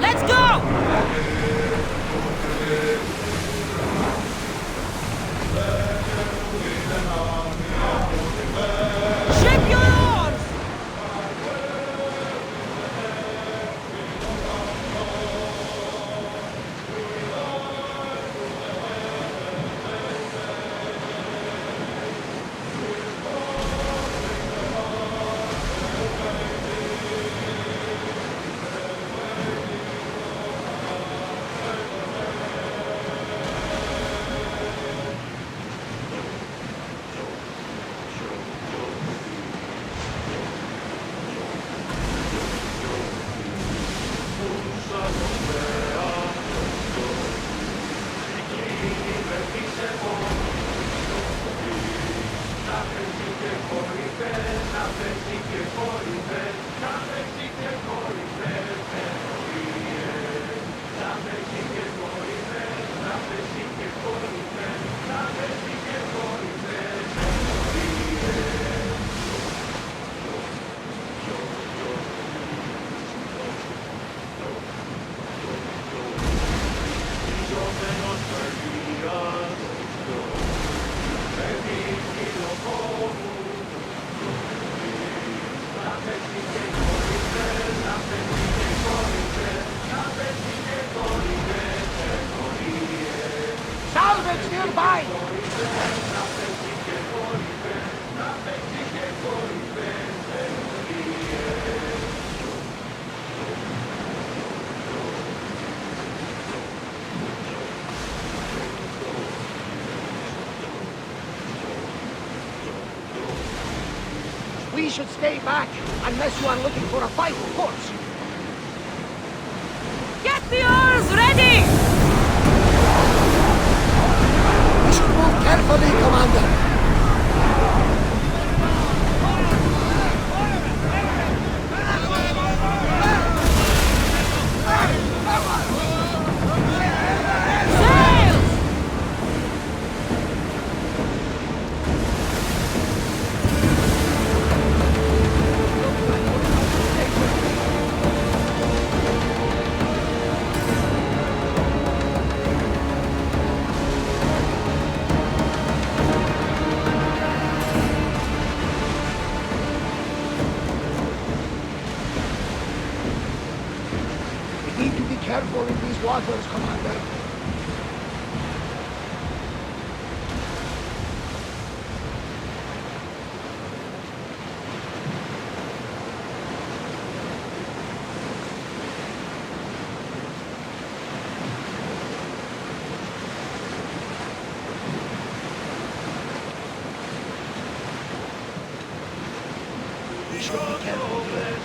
Let's go! Ship your oars! Salvage nearby! We should stay back, unless you are looking for a fight, of course. Get the oars ready! We should move carefully, Commander. Sails! We need to be careful in these waters, Commander. We should be careful here.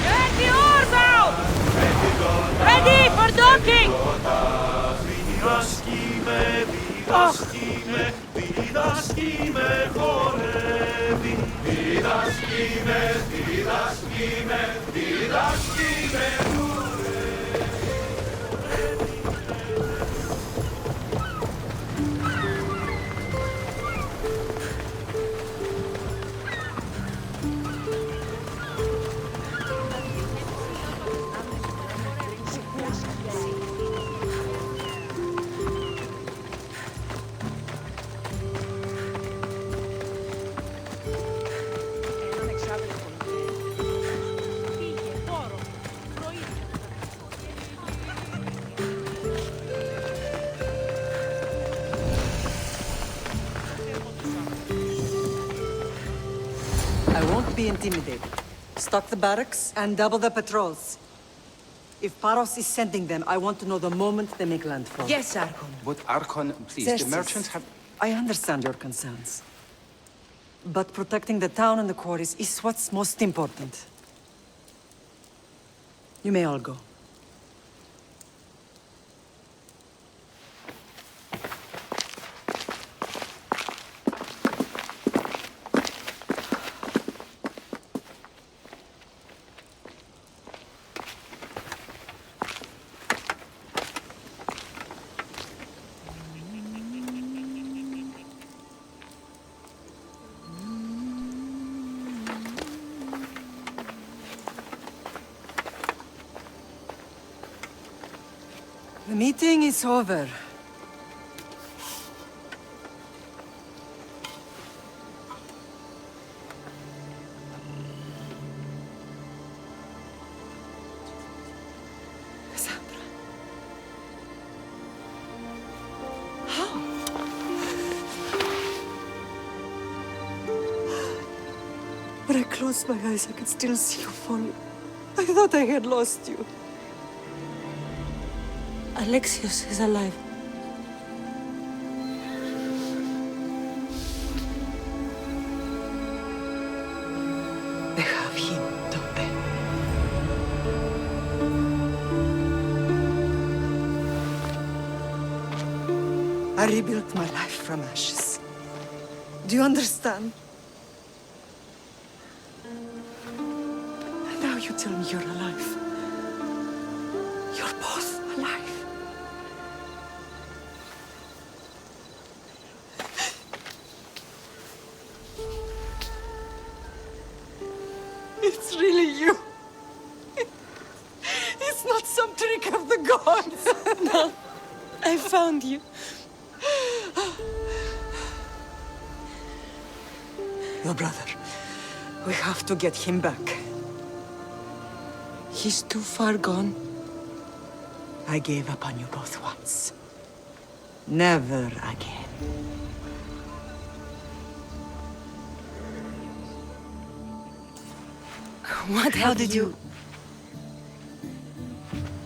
Get the oars out! Ready for docking! I won't be intimidated. Stock the barracks and double the patrols. If Paros is sending them, I want to know the moment they make landfall. Yes, Archon. But Archon, please, Xerxes, the merchants have... I understand your concerns. But protecting the town and the quarries is what's most important. You may all go. The meeting is over. Cassandra. How? When I closed my eyes, I could still see you falling. I thought I had lost you. Alexios is alive. They have him, don't they? I rebuilt my life from ashes. Do you understand? And now you tell me you're alive. You're both alive. It's really you. It's not some trick of the gods. No, I found you. Your brother. We have to get him back. He's too far gone. I gave up on you both once. Never again. What How have did you...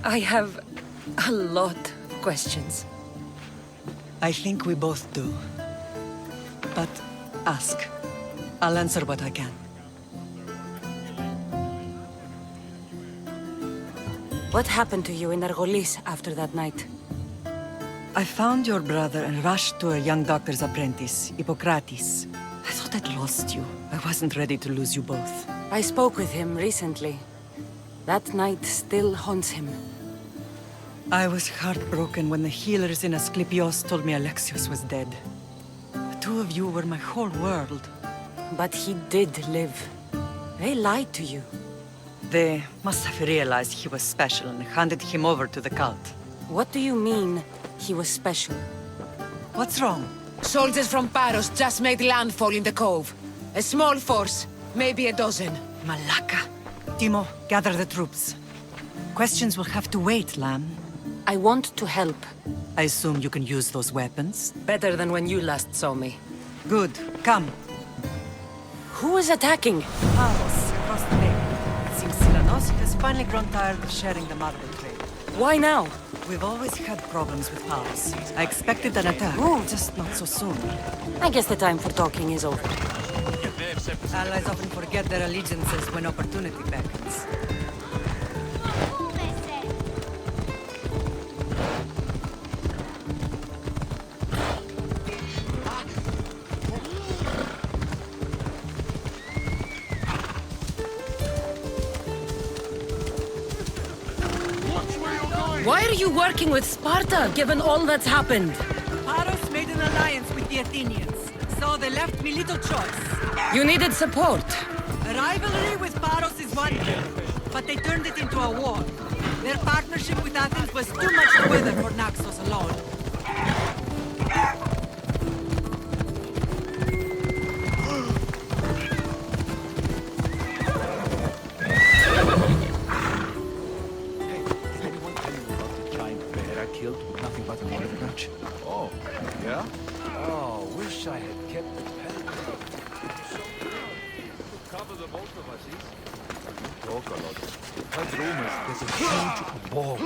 I have a lot of questions. I think we both do. But ask. I'll answer what I can. What happened to you in Argolis after that night? I found your brother and rushed to a young doctor's apprentice, Hippocrates. I thought I'd lost you. I wasn't ready to lose you both. I spoke with him recently. That night still haunts him. I was heartbroken when the healers in Asclepios told me Alexios was dead. The two of you were my whole world. But he did live. They lied to you. They must have realized he was special and handed him over to the cult. What do you mean, he was special? What's wrong? Soldiers from Paros just made landfall in the cove. A small force, maybe a dozen. Malaka. Timo, gather the troops. Questions will have to wait, Lamb. I want to help. I assume you can use those weapons? Better than when you last saw me. Good. Come. Who is attacking? Paros, across the bay. It seems Silanos has finally grown tired of sharing the marble trade. Why now? We've always had problems with Paros. I expected an attack, just not so soon. I guess the time for talking is over. Allies often forget their allegiances when opportunity beckons. Why are you working with Sparta, given all that's happened? Paros made an alliance with the Athenians, so they left me little choice. You needed support. A rivalry with Paros is one thing, but they turned it into a war. Their partnership with Athens was too much to weather for Naxos alone. Oh, yeah? Oh, wish I had kept the pen. Cover the both of us, You talk a lot. Heard rumors there's a huge ball.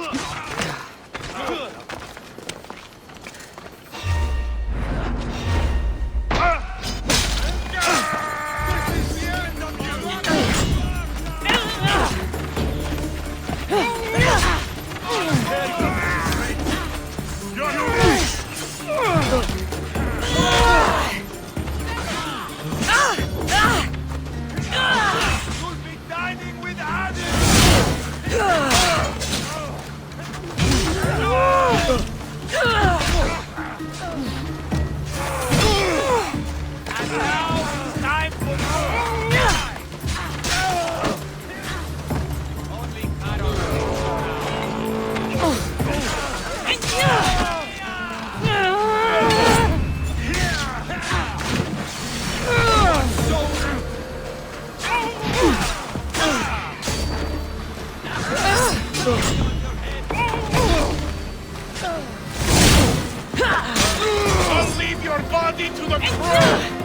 body to the cross!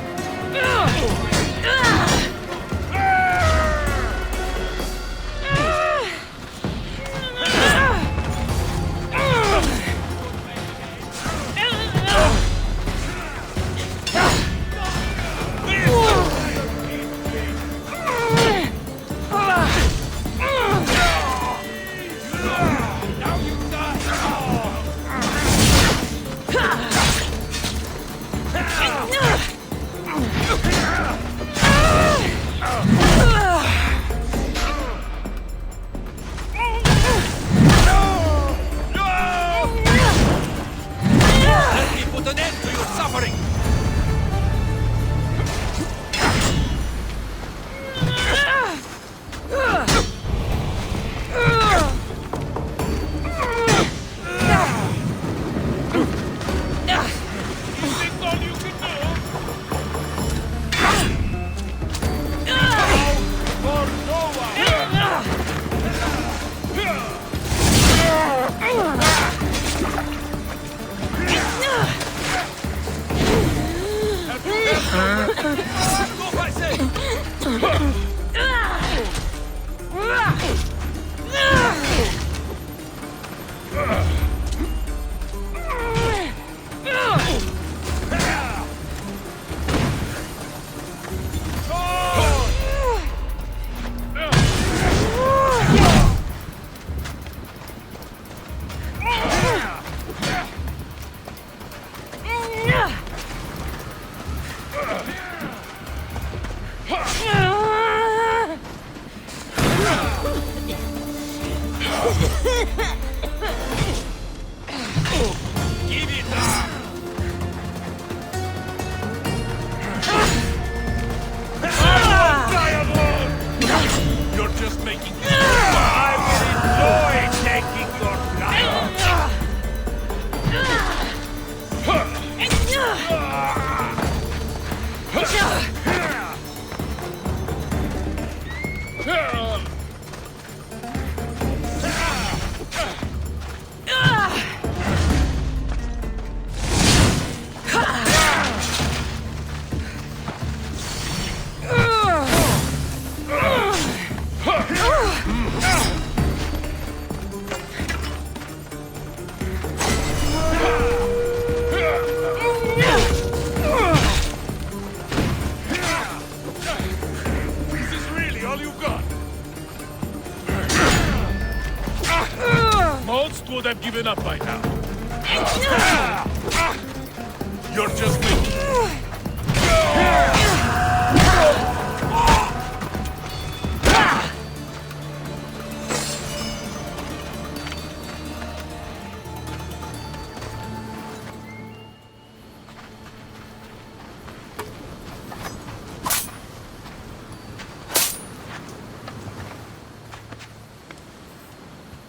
Would have given up by now. You're just weak.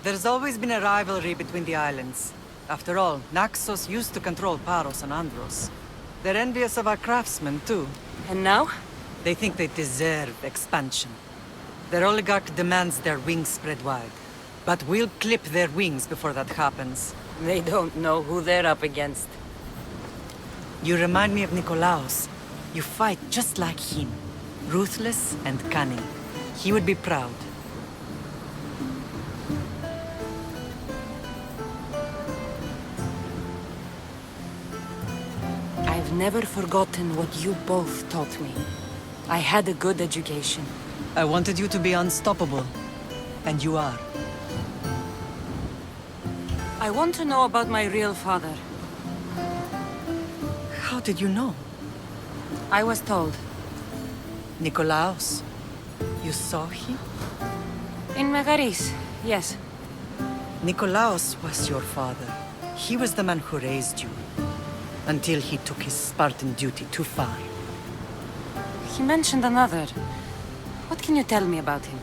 There's always been a rivalry between the islands. After all, Naxos used to control Paros and Andros. They're envious of our craftsmen, too. And now? They think they deserve expansion. Their oligarch demands their wings spread wide. But we'll clip their wings before that happens. They don't know who they're up against. You remind me of Nikolaos. You fight just like him. Ruthless and cunning. He would be proud. I've never forgotten what you both taught me. I had a good education. I wanted you to be unstoppable. And you are. I want to know about my real father. How did you know? I was told. Nikolaos. You saw him? In Megaris, yes. Nikolaos was your father. He was the man who raised you. Until he took his Spartan duty too far. He mentioned another. What can you tell me about him?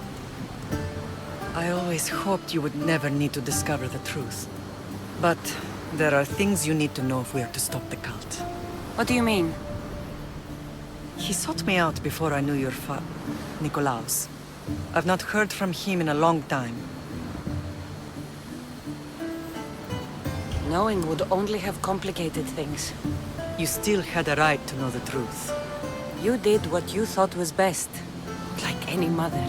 I always hoped you would never need to discover the truth. But there are things you need to know if we are to stop the cult. What do you mean? He sought me out before I knew your Nikolaos. I've not heard from him in a long time. Knowing would only have complicated things. You still had a right to know the truth. You did what you thought was best, like any mother.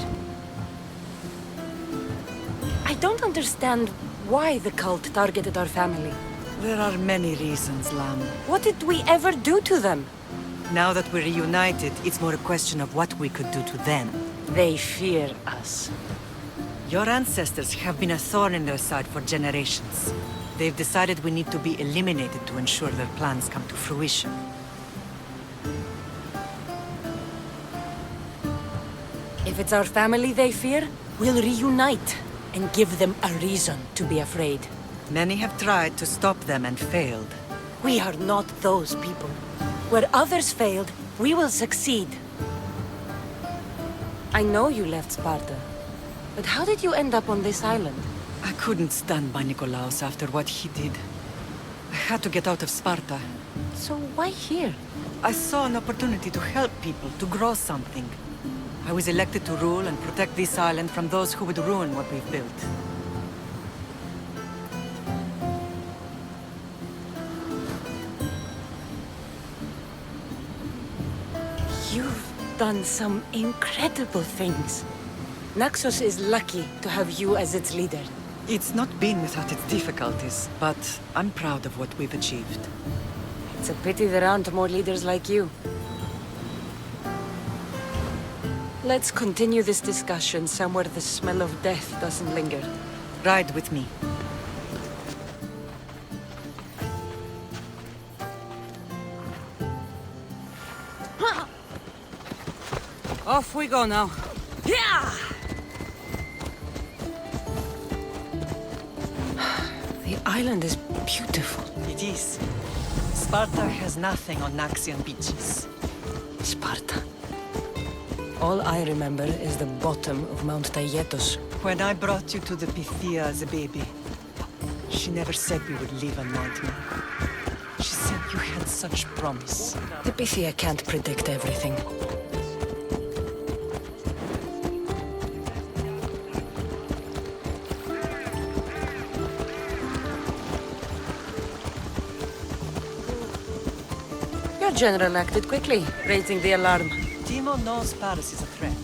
I don't understand why the cult targeted our family. There are many reasons, Lamb. What did we ever do to them? Now that we're reunited, it's more a question of what we could do to them. They fear us. Your ancestors have been a thorn in their side for generations. They've decided we need to be eliminated to ensure their plans come to fruition. If it's our family they fear, we'll reunite and give them a reason to be afraid. Many have tried to stop them and failed. We are not those people. Where others failed, we will succeed. I know you left Sparta, but how did you end up on this island? I couldn't stand by Nikolaos after what he did. I had to get out of Sparta. So why here? I saw an opportunity to help people, to grow something. I was elected to rule and protect this island from those who would ruin what we've built. You've done some incredible things. Naxos is lucky to have you as its leader. It's not been without its difficulties, but I'm proud of what we've achieved. It's a pity there aren't more leaders like you. Let's continue this discussion somewhere the smell of death doesn't linger. Ride with me. Off we go now. Yeah! The island is beautiful. It is. Sparta has nothing on Naxian beaches. Sparta. All I remember is the bottom of Mount Taygetos. When I brought you to the Pythia as a baby, she never said we would live a nightmare. She said you had such promise. The Pythia can't predict everything. Your general acted quickly, raising the alarm. Timo knows Paris is a threat.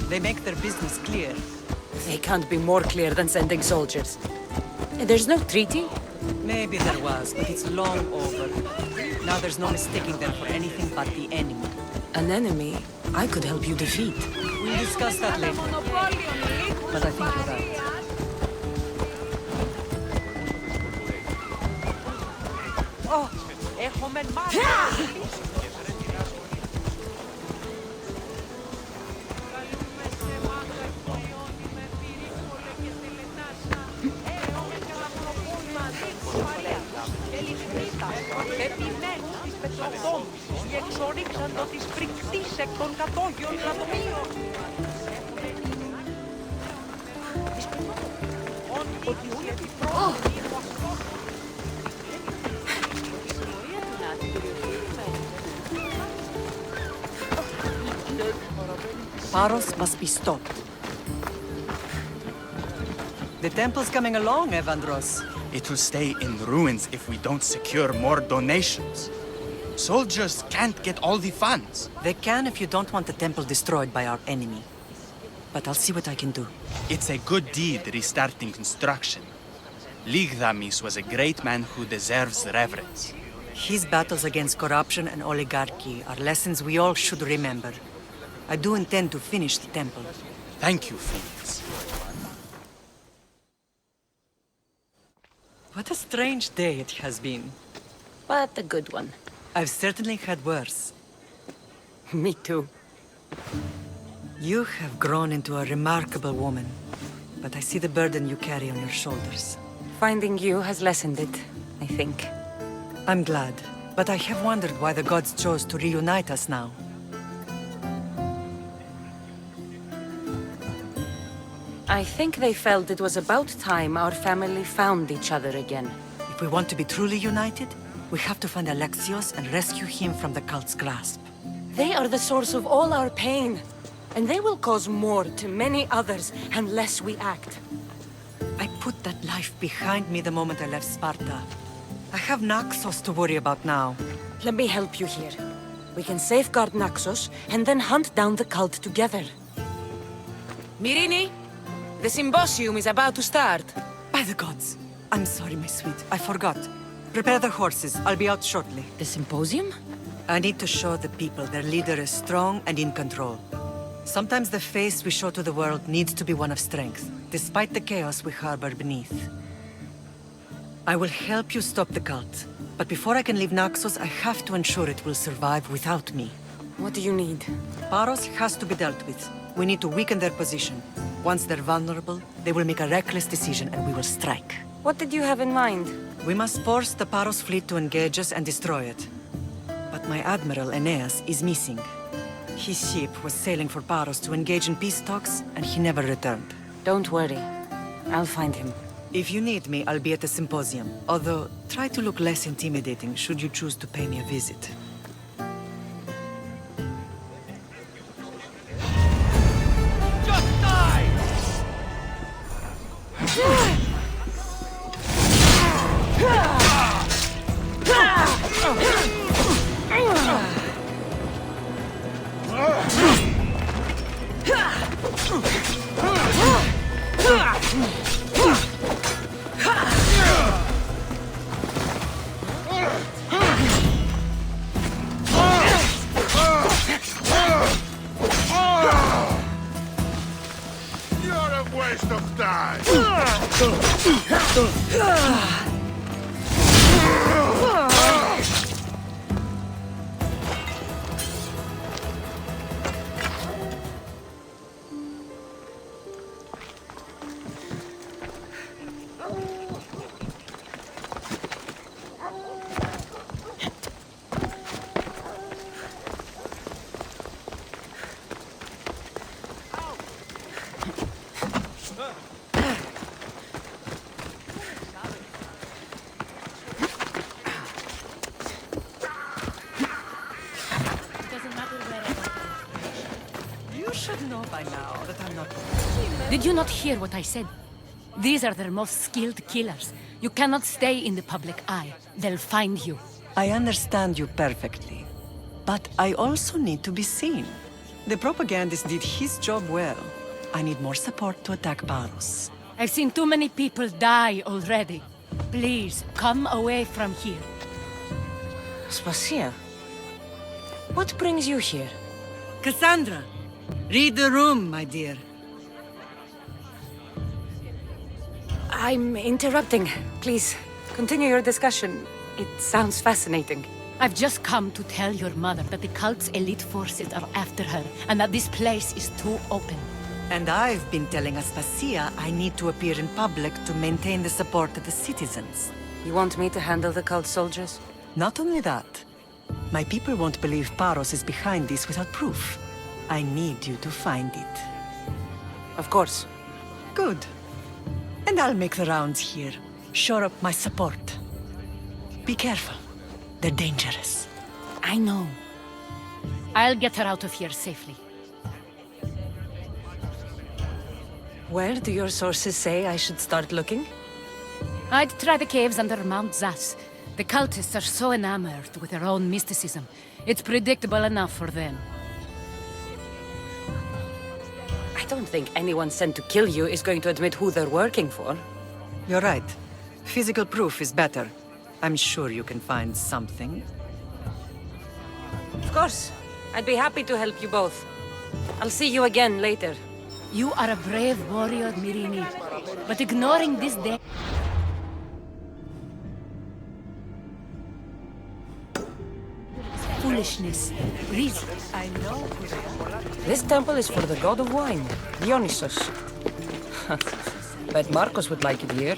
They make their business clear. They can't be more clear than sending soldiers. There's no treaty? Maybe there was, but it's long over. Now there's no mistaking them for anything but the enemy. An enemy I could help you defeat. We'll discuss that later. But I think you're right. Oh, έχουμε μάθει. Επιμένουν στις πετροδόμησης και εξορίξαν το της φρικτής εκ των κατόγιων λατομείων. Ότι όλοι οι πρόεδροι είναι ο αστός. Paros must be stopped. The temple's coming along, Evandros. It will stay in ruins if we don't secure more donations. Soldiers can't get all the funds. They can if you don't want the temple destroyed by our enemy. But I'll see what I can do. It's a good deed restarting construction. Ligdamis was a great man who deserves reverence. His battles against corruption and oligarchy are lessons we all should remember. I do intend to finish the temple. Thank you, Phoenix. What a strange day it has been. But a good one. I've certainly had worse. Me too. You have grown into a remarkable woman, but I see the burden you carry on your shoulders. Finding you has lessened it, I think. I'm glad, but I have wondered why the gods chose to reunite us now. I think they felt it was about time our family found each other again. If we want to be truly united, we have to find Alexios and rescue him from the cult's grasp. They are the source of all our pain, and they will cause more to many others unless we act. I put that life behind me the moment I left Sparta. I have Naxos to worry about now. Let me help you here. We can safeguard Naxos, and then hunt down the cult together. Mirini, the symposium is about to start. By the gods. I'm sorry, my sweet. I forgot. Prepare the horses. I'll be out shortly. The symposium? I need to show the people their leader is strong and in control. Sometimes the face we show to the world needs to be one of strength, despite the chaos we harbor beneath. I will help you stop the cult, but before I can leave Naxos, I have to ensure it will survive without me. What do you need? Paros has to be dealt with. We need to weaken their position. Once they're vulnerable, they will make a reckless decision and we will strike. What did you have in mind? We must force the Paros fleet to engage us and destroy it. But my admiral, Aeneas, is missing. His ship was sailing for Paros to engage in peace talks, and he never returned. Don't worry. I'll find him. If you need me, I'll be at the symposium. Although, try to look less intimidating should you choose to pay me a visit. Just die! You're a waste of time! You should know by now that I'm not... Did you not hear what I said? These are their most skilled killers. You cannot stay in the public eye. They'll find you. I understand you perfectly. But I also need to be seen. The propagandist did his job well. I need more support to attack Paros. I've seen too many people die already. Please, come away from here. Spacia. What brings you here? Cassandra! Read the room, my dear. I'm interrupting. Please, continue your discussion. It sounds fascinating. I've just come to tell your mother that the cult's elite forces are after her, and that this place is too open. And I've been telling Aspasia I need to appear in public to maintain the support of the citizens. You want me to handle the cult soldiers? Not only that, my people won't believe Paros is behind this without proof. I need you to find it. Of course. Good. And I'll make the rounds here. Shore up my support. Be careful. They're dangerous. I know. I'll get her out of here safely. Where do your sources say I should start looking? I'd try the caves under Mount Zas. The cultists are so enamored with their own mysticism. It's predictable enough for them. I don't think anyone sent to kill you is going to admit who they're working for. You're right. Physical proof is better. I'm sure you can find something. Of course. I'd be happy to help you both. I'll see you again later. You are a brave warrior, Mirini. But ignoring this day... foolishness. Reason. I know who they are. This temple is for the god of wine, Dionysus. Bet Marcos would like it here.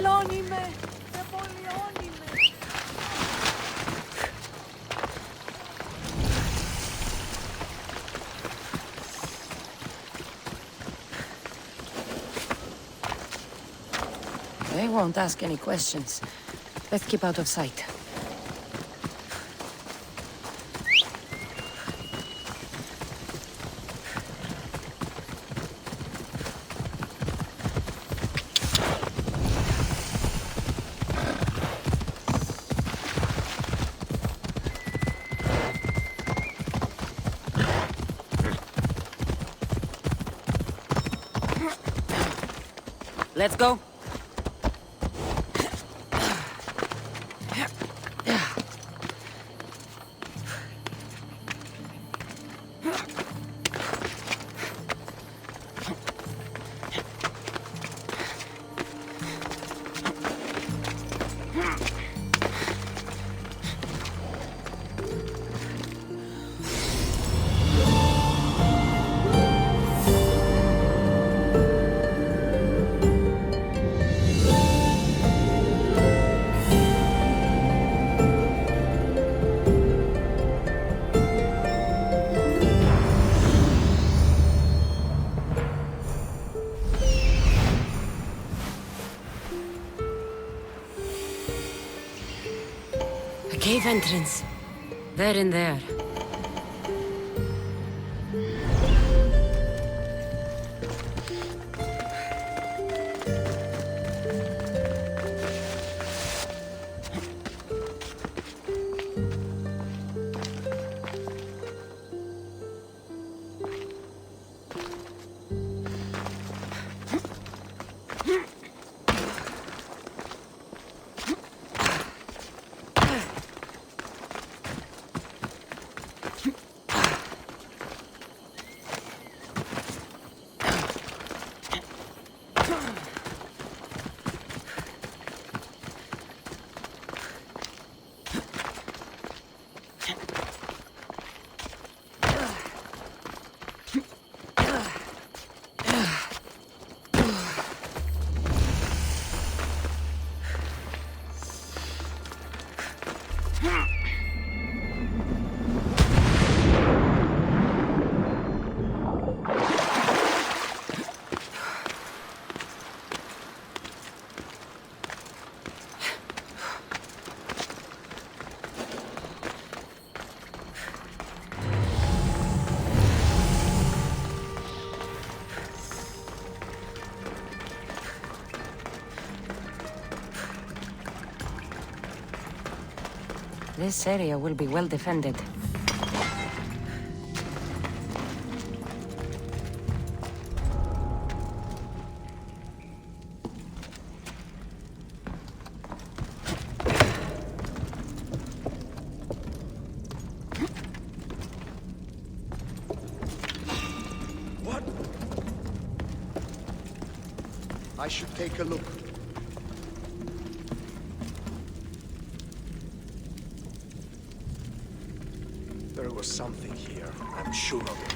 Μαλώνει με! Με πολιώνει με! They won't ask any questions. Let's keep out of sight. Let's go. Cave entrance. They're in there. This area will be well defended. What? I should take a look. There was something here, I'm sure of it.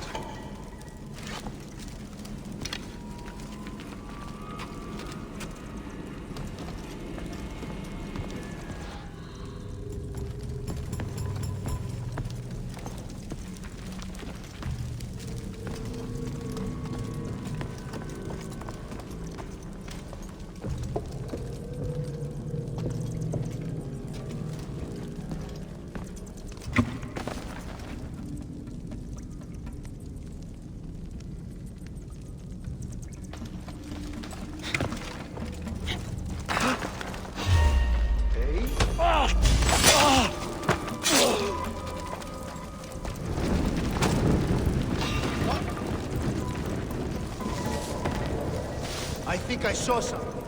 I think I saw something.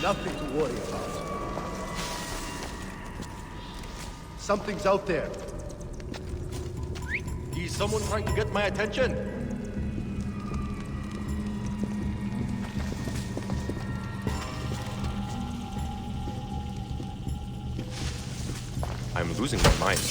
Nothing to worry about. Something's out there. Is someone trying to get my attention? I'm losing my mind.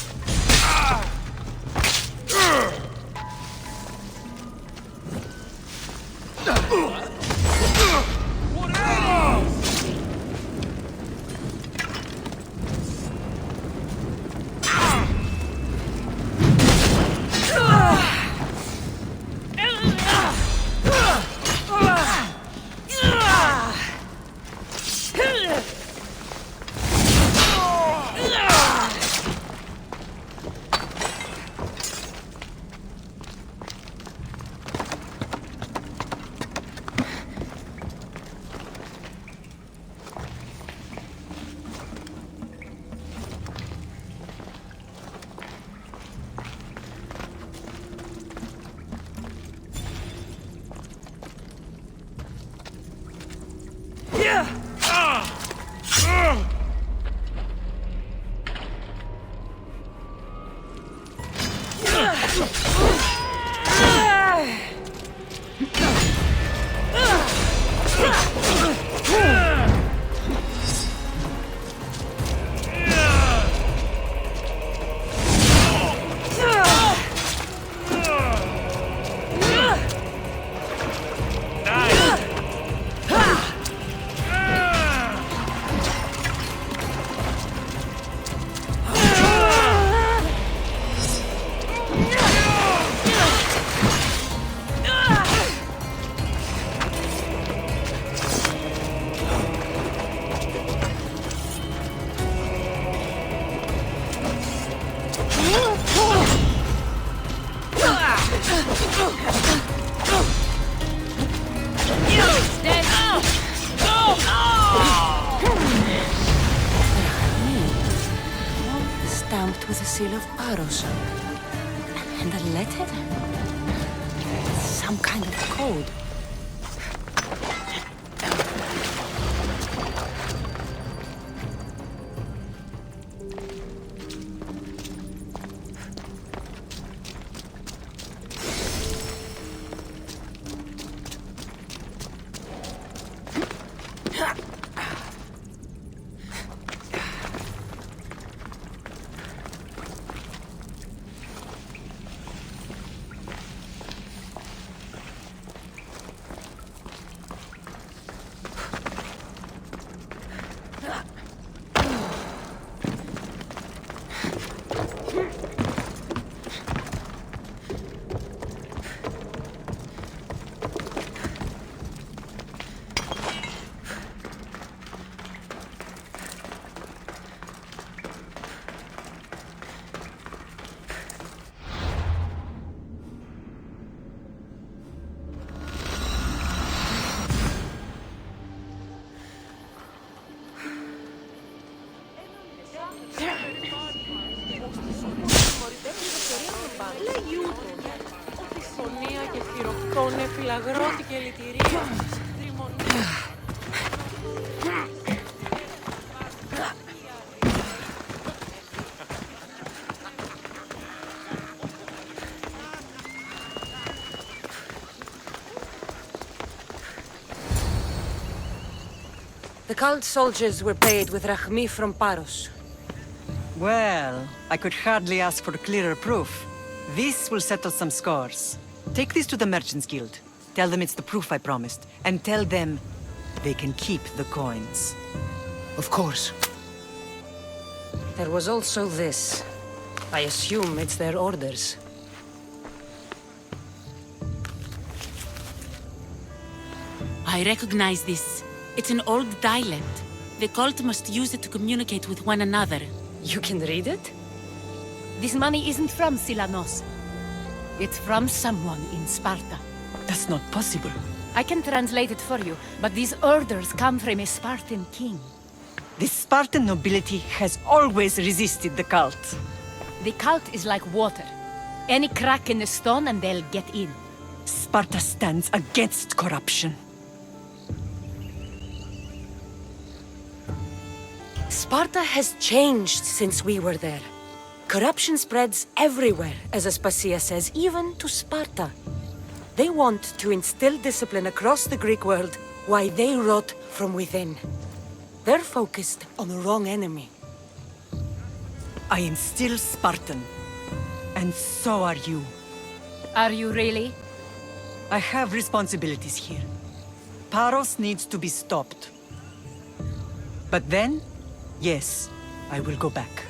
stamped with the seal of Paros. And a letter? Some kind of code. The cult soldiers were paid with Rachmi from Paros. Well, I could hardly ask for clearer proof. This will settle some scores. Take this to the Merchants Guild. Tell them it's the proof I promised. And tell them they can keep the coins. Of course. There was also this. I assume it's their orders. I recognize this. It's an old dialect. The cult must use it to communicate with one another. You can read it? This money isn't from Silanos. It's from someone in Sparta. That's not possible. I can translate it for you, but these orders come from a Spartan king. The Spartan nobility has always resisted the cult. The cult is like water. Any crack in the stone and they'll get in. Sparta stands against corruption. Sparta has changed since we were there. Corruption spreads everywhere, as Aspasia says, even to Sparta. They want to instill discipline across the Greek world, while they rot from within. They're focused on the wrong enemy. I am still Spartan. And so are you. Are you really? I have responsibilities here. Paros needs to be stopped. But then, yes, I will go back.